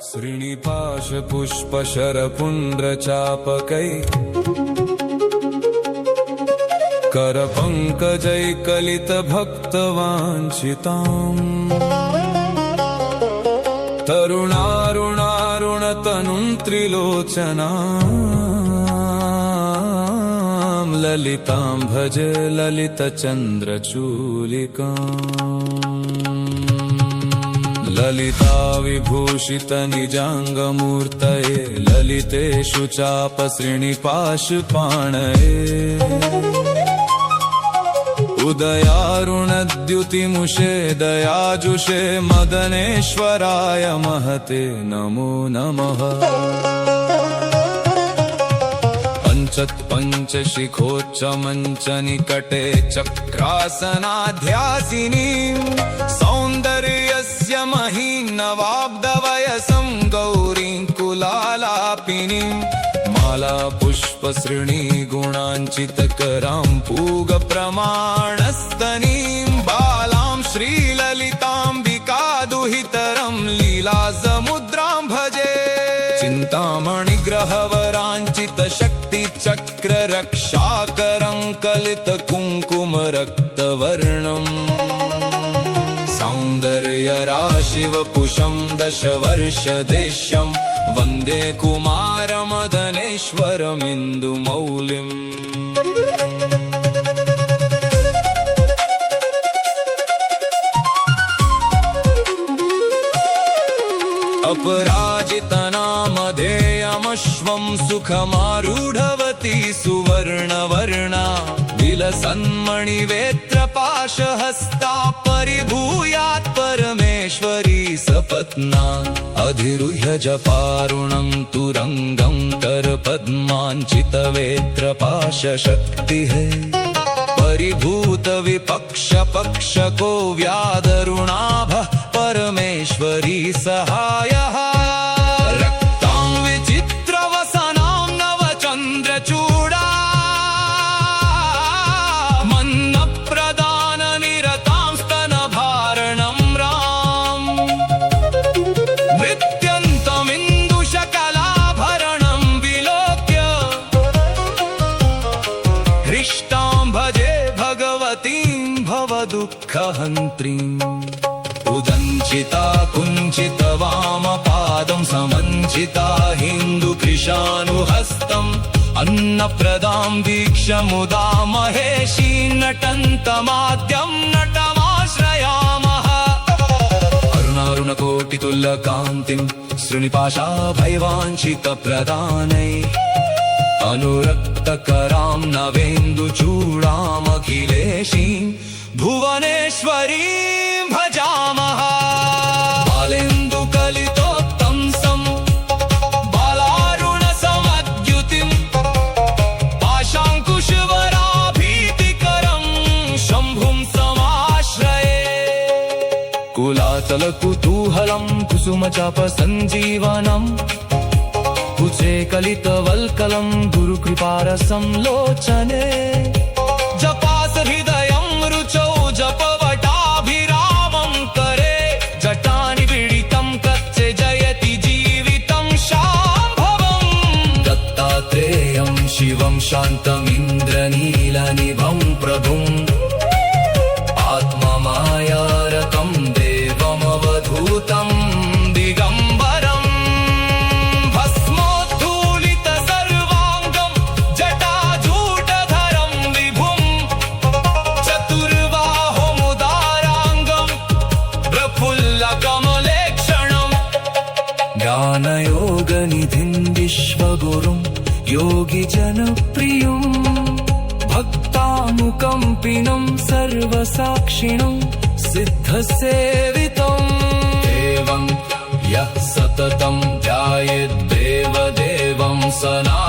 श्रीनिपाश पुष्पशरपुण्ड्रचापकै करपङ्कजैकलितभक्तवाञ्छिताम् तरुणारुणारुणतनुं त्रिलोचनाम् ललितां भज ललितचन्द्रचूलिकाम् ललिता विभूषित निजाङ्गमूर्तये ललितेषु चाप श्रीनिपाशपाणये उदयारुणद्युतिमुषे दयाजुषे मदनेश्वराय महते नमो नमः पञ्चशिखोच्चमञ्चनिकटे चक्रासनाध्यासिनीं सौन्दर्यस्य महीनवाब्दवयसं गौरीं कुलालापिनीं मालापुष्पसृणीगुणाञ्चितकरां पूगप्रमाणस्तनीं बालां श्रीललिताम्बिकादुहितरं लीलासमुद्रां भजे चिन्तामणिग्रहवराञ्चितशक्तिचक्ररक्षाकरङ्कलितकुङ्कुमरक्तवर्णम् सौन्दर्यराशिवपुषं दशवर्षदेश्यं वन्दे कुमारमदनेश्वरमिन्दुमौलिम् अपराजितनामधेयमश्वं सुखमारूढवती सुवर्णवर्णा विलसन्मणिवेत्रपाशहस्ता परिभूयात् परमेश्वरी सपत्ना अधिरुह्य जपारुणं तुरङ्गं करपद्माञ्चितवेत्रपाशशक्तिः परिभूत विपक्ष पक्षको व्यादरुणाभः परमेश्वरी सहायः रक्तां विचित्रवसनां नवचन्द्रचूडा मन्नप्रदाननिरतां स्तनभारणं राम नृत्यन्तमिन्दुशकलाभरणं विलोक्य हृष्टां भजे भगवतीं भवदुःखहन्त्रीम् उदञ्चिता कुञ्चित वामपादं समञ्चिता हिन्दुकृशानुहस्तम् अन्नप्रदां वीक्ष्य मुदा महेशी नटन्तमाद्यं नटमाश्रयामः अरुणारुणकोटितुल्यकान्तिं श्रीनिपाशाभयवाञ्छितप्रदानै अनुरक्तकरां नवेन्दुचूडामखिलेशीं भुवनेश्वरीं भजामः बालेन्दुकलितोत्तंसं बालारुणसमद्युतिं पाशाङ्कुशवराभीतिकरं शम्भुं समाश्रये कुलातलकुतूहलं कुसुमचापसञ्जीवनम् कुचे कलितवल्कलं गुरुकृपारसं लोचने जपास हृदयं रुचौ जपवटाभिरामं करे जटानि पीडितं कच्चे जयति जीवितं शाम्भवम् दत्तात्रेयं शिवं शान्तमिन्द्रनीलनिभं प्रभुम् आत्ममायारकं देवमवधूतं दिगम्बरम् ज्ञानयोगनिधिं विश्वगुरुं योगिजनप्रियं भक्तानुकम्पिनं सर्वसाक्षिणं सिद्धसेवितं देवं यः सततं ध्यायेद्देवदेवं सना